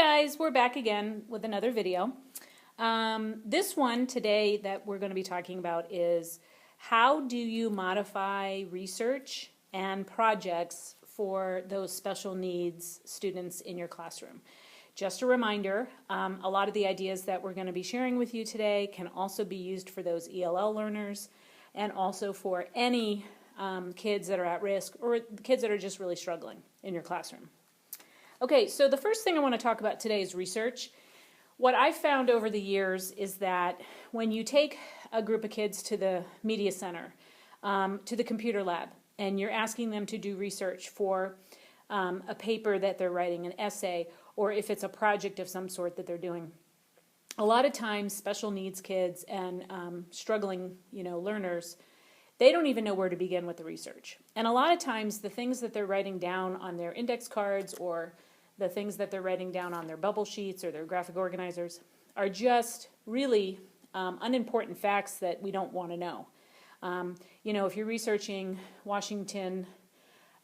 guys, we're back again with another video. This one today that we're going to be talking about is how do you modify research and projects for those special needs students in your classroom. Just a reminder, a lot of the ideas that we're going to be sharing with you today can also be used for those ELL learners and also for any kids that are at risk or kids that are just really struggling in your classroom. Okay, so the first thing I want to talk about today is research. What I've found over the years is that when you take a group of kids to the media center, to the computer lab, and you're asking them to do research for a paper that they're writing, an essay, or if it's a project of some sort that they're doing, a lot of times special needs kids and struggling, learners, they don't even know where to begin with the research. And a lot of times the things that they're writing down on their index cards or the things that they're writing down on their bubble sheets or their graphic organizers are just really unimportant facts that we don't want to know. If you're researching Washington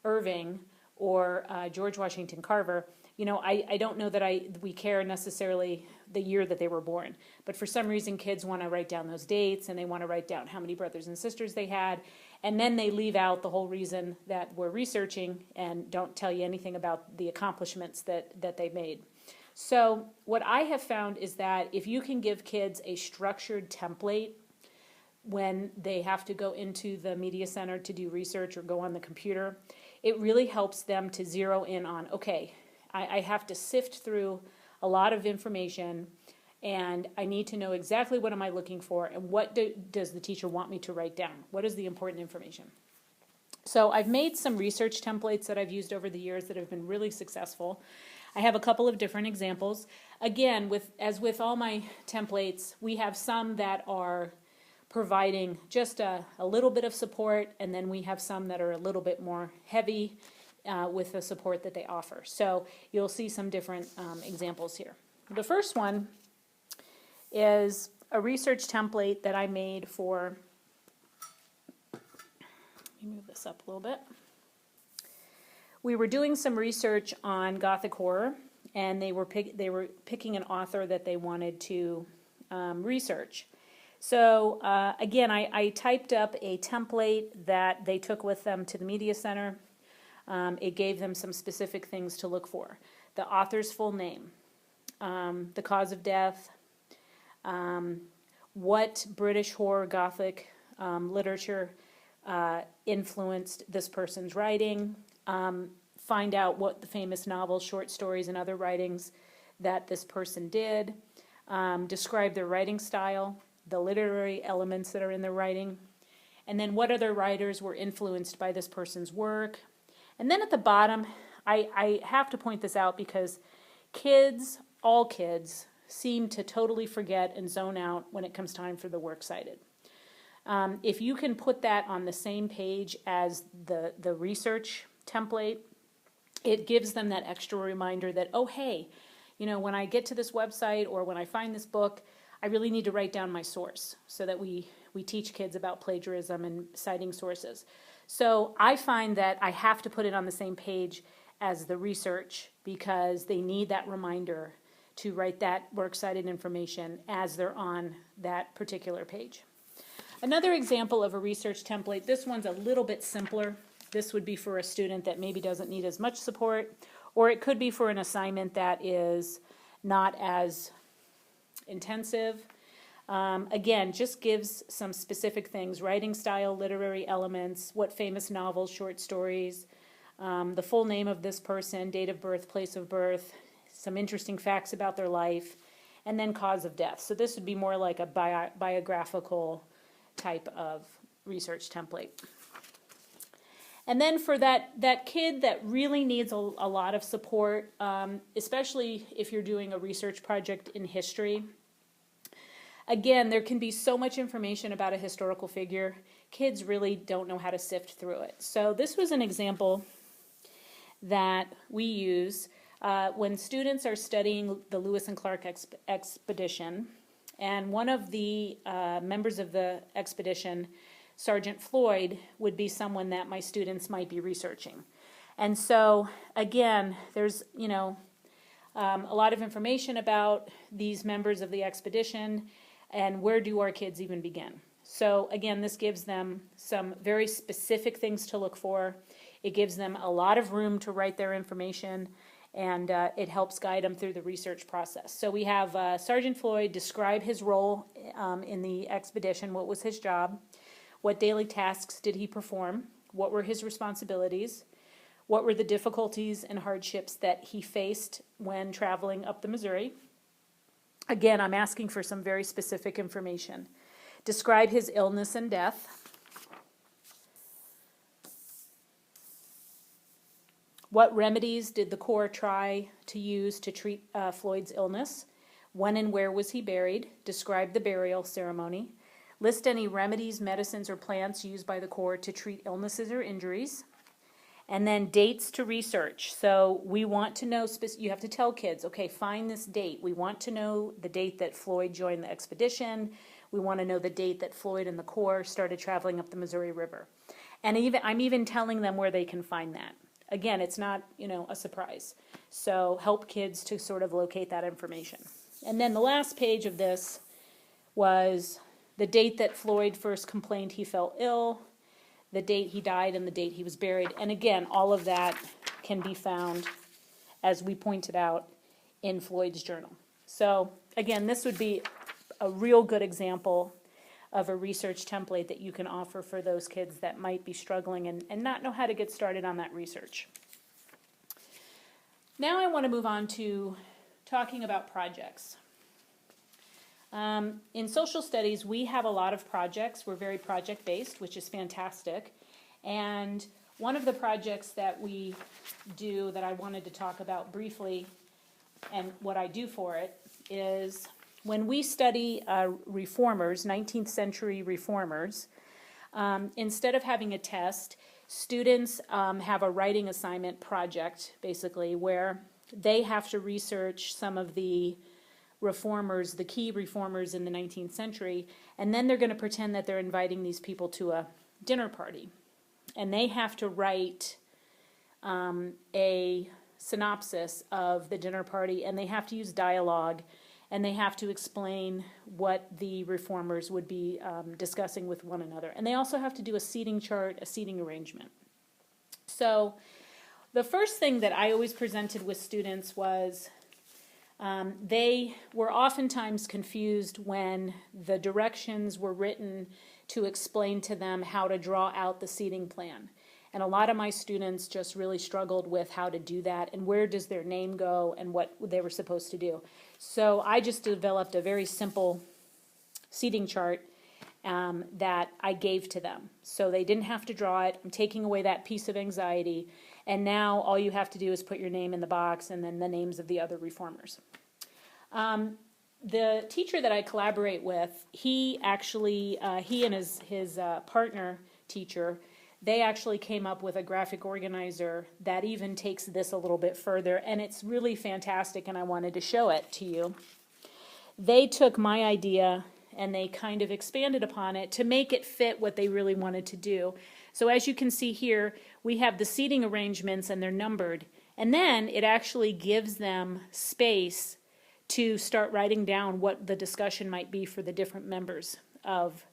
Irving or George Washington Carver, I don't know that we care necessarily the year that they were born, but for some reason kids want to write down those dates and they want to write down how many brothers and sisters they had, and then they leave out the whole reason that we're researching and don't tell you anything about the accomplishments that they made. So what I have found is that if you can give kids a structured template when they have to go into the media center to do research or go on the computer, it really helps them to zero in on, okay, I have to sift through a lot of information and I need to know exactly what am I looking for and what does the teacher want me to write down? What is the important information? So I've made some research templates that I've used over the years that have been really successful. I have a couple of different examples. Again, as with all my templates, we have some that are providing just a little bit of support, and then we have some that are a little bit more heavy with the support that they offer. So you'll see some different examples here. The first one is a research template that I made for, let me move this up a little bit. We were doing some research on Gothic horror, and they were picking an author that they wanted to research. So again, I typed up a template that they took with them to the media center. It gave them some specific things to look for. The author's full name, the cause of death, what British horror Gothic literature influenced this person's writing, find out what the famous novels, short stories, and other writings that this person did, describe their writing style, the literary elements that are in their writing, and then what other writers were influenced by this person's work. And then at the bottom, I have to point this out because all kids, seem to totally forget and zone out when it comes time for the works cited. If you can put that on the same page as the research template, it gives them that extra reminder that, oh, hey, when I get to this website or when I find this book, I really need to write down my source so that we teach kids about plagiarism and citing sources. So I find that I have to put it on the same page as the research because they need that reminder to write that works cited information as they're on that particular page. Another example of a research template, this one's a little bit simpler. This would be for a student that maybe doesn't need as much support, or it could be for an assignment that is not as intensive. Again, just gives some specific things, writing style, literary elements, what famous novels, short stories, the full name of this person, date of birth, place of birth, some interesting facts about their life, and then cause of death. So this would be more like a biographical type of research template. And then for that kid that really needs a lot of support, especially if you're doing a research project in history, again, there can be so much information about a historical figure. Kids really don't know how to sift through it. So this was an example that we use when students are studying the Lewis and Clark expedition, and one of the members of the expedition, Sergeant Floyd, would be someone that my students might be researching. And so, again, there's, a lot of information about these members of the expedition and where do our kids even begin. So again, this gives them some very specific things to look for. It gives them a lot of room to write their information, and it helps guide them through the research process. So we have Sergeant Floyd describe his role in the expedition. What was his job? What daily tasks did he perform? What were his responsibilities? What were the difficulties and hardships that he faced when traveling up the Missouri? Again, I'm asking for some very specific information. Describe his illness and death. What remedies did the Corps try to use to treat Floyd's illness? When and where was he buried? Describe the burial ceremony. List any remedies, medicines, or plants used by the Corps to treat illnesses or injuries. And then dates to research. So we want to know, you have to tell kids, okay, find this date. We want to know the date that Floyd joined the expedition. We want to know the date that Floyd and the Corps started traveling up the Missouri River. And I'm even telling them where they can find that. Again, it's not, a surprise. So help kids to sort of locate that information. And then the last page of this was the date that Floyd first complained he felt ill, the date he died, and the date he was buried. And again, all of that can be found, as we pointed out, in Floyd's journal. So again, this would be a real good example of a research template that you can offer for those kids that might be struggling and not know how to get started on that research. Now I want to move on to talking about projects. In social studies, we have a lot of projects. We're very project-based, which is fantastic. And one of the projects that we do that I wanted to talk about briefly and what I do for it is when we study reformers, 19th century reformers, instead of having a test, students have a writing assignment project, basically, where they have to research some of the reformers, the key reformers in the 19th century, and then they're going to pretend that they're inviting these people to a dinner party. And they have to write a synopsis of the dinner party, and they have to use dialogue, and they have to explain what the reformers would be discussing with one another. And they also have to do a seating chart, a seating arrangement. So the first thing that I always presented with students was they were oftentimes confused when the directions were written to explain to them how to draw out the seating plan. And a lot of my students just really struggled with how to do that and where does their name go and what they were supposed to do. So I just developed a very simple seating chart that I gave to them. So they didn't have to draw it. I'm taking away that piece of anxiety. And now all you have to do is put your name in the box and then the names of the other reformers. The teacher that I collaborate with, he and his partner teacher, they actually came up with a graphic organizer that even takes this a little bit further, and it's really fantastic, and I wanted to show it to you. They took my idea and they kind of expanded upon it to make it fit what they really wanted to do. So as you can see here, we have the seating arrangements and they're numbered, and then it actually gives them space to start writing down what the discussion might be for the different members of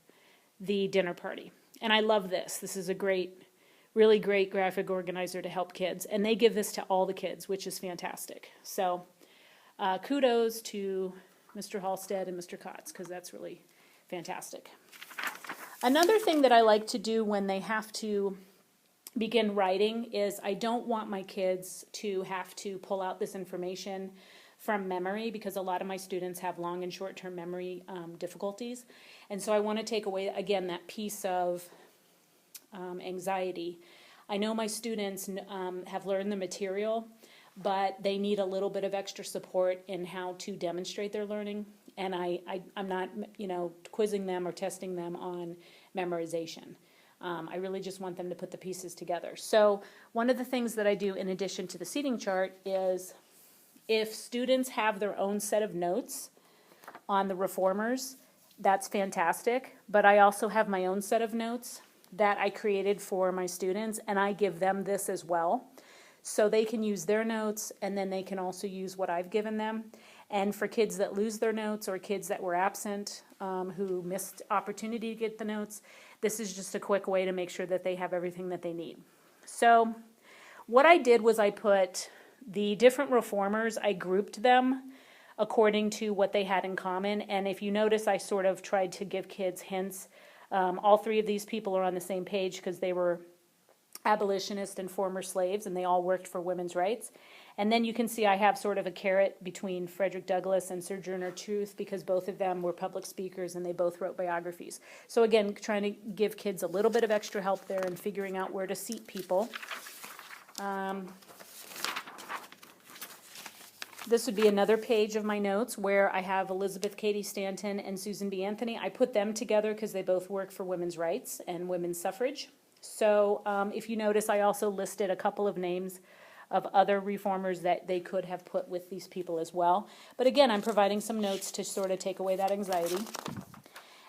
the dinner party. And I love this. This is a really great graphic organizer to help kids. And they give this to all the kids, which is fantastic. So kudos to Mr. Halstead and Mr. Kotz, because that's really fantastic. Another thing that I like to do when they have to begin writing is I don't want my kids to have to pull out this information from memory, because a lot of my students have long and short-term memory difficulties. And so I want to take away, again, that piece of anxiety. I know my students have learned the material, but they need a little bit of extra support in how to demonstrate their learning. And I'm not, quizzing them or testing them on memorization. I really just want them to put the pieces together. So one of the things that I do in addition to the seating chart is if students have their own set of notes on the reformers, that's fantastic. But I also have my own set of notes that I created for my students, and I give them this as well. so they can use their notes, and then they can also use what I've given them. And for kids that lose their notes or kids that were absent, who missed opportunity to get the notes, this is just a quick way to make sure that they have everything that they need. So what I did was I put the different reformers, I grouped them according to what they had in common. And if you notice, I sort of tried to give kids hints. All three of these people are on the same page because they were abolitionists and former slaves, and they all worked for women's rights. And then you can see I have sort of a carrot between Frederick Douglass and Sojourner Truth, because both of them were public speakers and they both wrote biographies. So again, trying to give kids a little bit of extra help there in figuring out where to seat people. This would be another page of my notes where I have Elizabeth Cady Stanton and Susan B. Anthony. I put them together because they both work for women's rights and women's suffrage. So if you notice, I also listed a couple of names of other reformers that they could have put with these people as well. But again, I'm providing some notes to sort of take away that anxiety.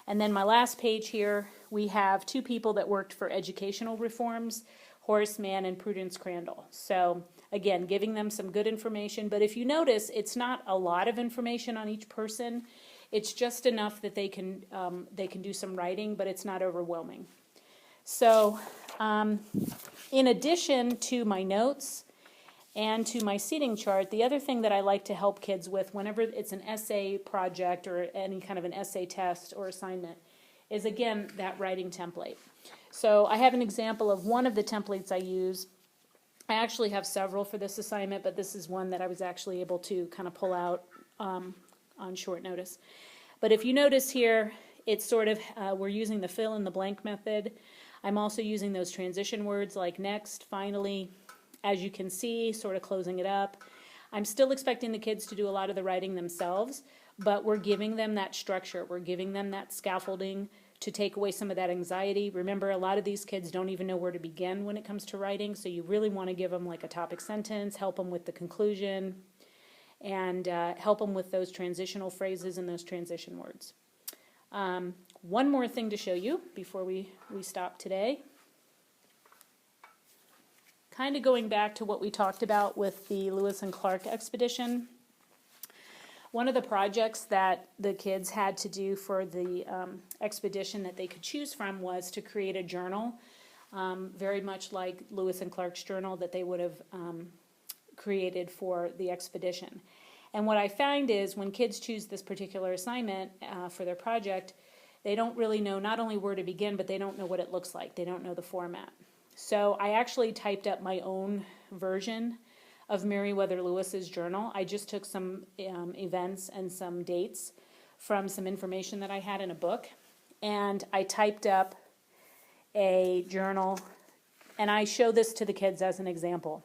And then my last page here, we have two people that worked for educational reforms, Horace Mann and Prudence Crandall. So again, giving them some good information. But if you notice, it's not a lot of information on each person. It's just enough that they can do some writing, but it's not overwhelming. So in addition to my notes and to my seating chart, the other thing that I like to help kids with whenever it's an essay project or any kind of an essay test or assignment is, again, that writing template. So I have an example of one of the templates I use. I actually have several for this assignment, but this is one that I was actually able to kind of pull out on short notice. But if you notice here, it's sort of, we're using the fill in the blank method. I'm also using those transition words like next, finally, as you can see, sort of closing it up. I'm still expecting the kids to do a lot of the writing themselves, but we're giving them that structure. We're giving them that scaffolding to take away some of that anxiety. Remember, a lot of these kids don't even know where to begin when it comes to writing, so you really want to give them like a topic sentence, help them with the conclusion, and help them with those transitional phrases and those transition words. One more thing to show you before we stop today. Kind of going back to what we talked about with the Lewis and Clark expedition. One of the projects that the kids had to do for the expedition that they could choose from was to create a journal, very much like Lewis and Clark's journal that they would have created for the expedition. And what I find is when kids choose this particular assignment for their project, they don't really know not only where to begin, but they don't know what it looks like. They don't know the format. So I actually typed up my own version of Meriwether Lewis's journal. I just took some events and some dates from some information that I had in a book, and I typed up a journal, and I show this to the kids as an example.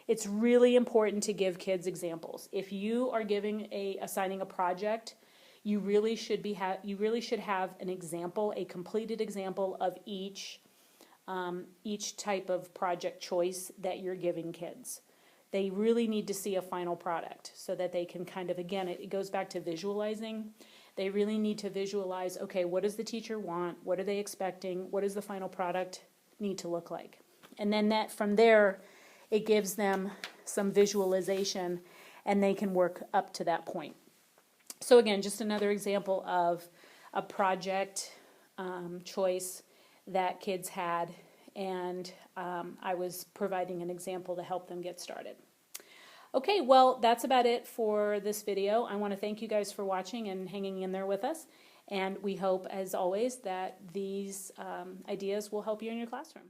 It's really important to give kids examples. If you are assigning a project, you really should have an example, a completed example of each type of project choice that you're giving kids. They really need to see a final product so that they can kind of, again, it goes back to visualizing. They really need to visualize, okay, what does the teacher want? What are they expecting? What does the final product need to look like? And then from there, it gives them some visualization and they can work up to that point. So again, just another example of a project choice that kids had, and I was providing an example to help them get started. Okay, well, that's about it for this video. I want to thank you guys for watching and hanging in there with us, and we hope, as always, that these ideas will help you in your classroom.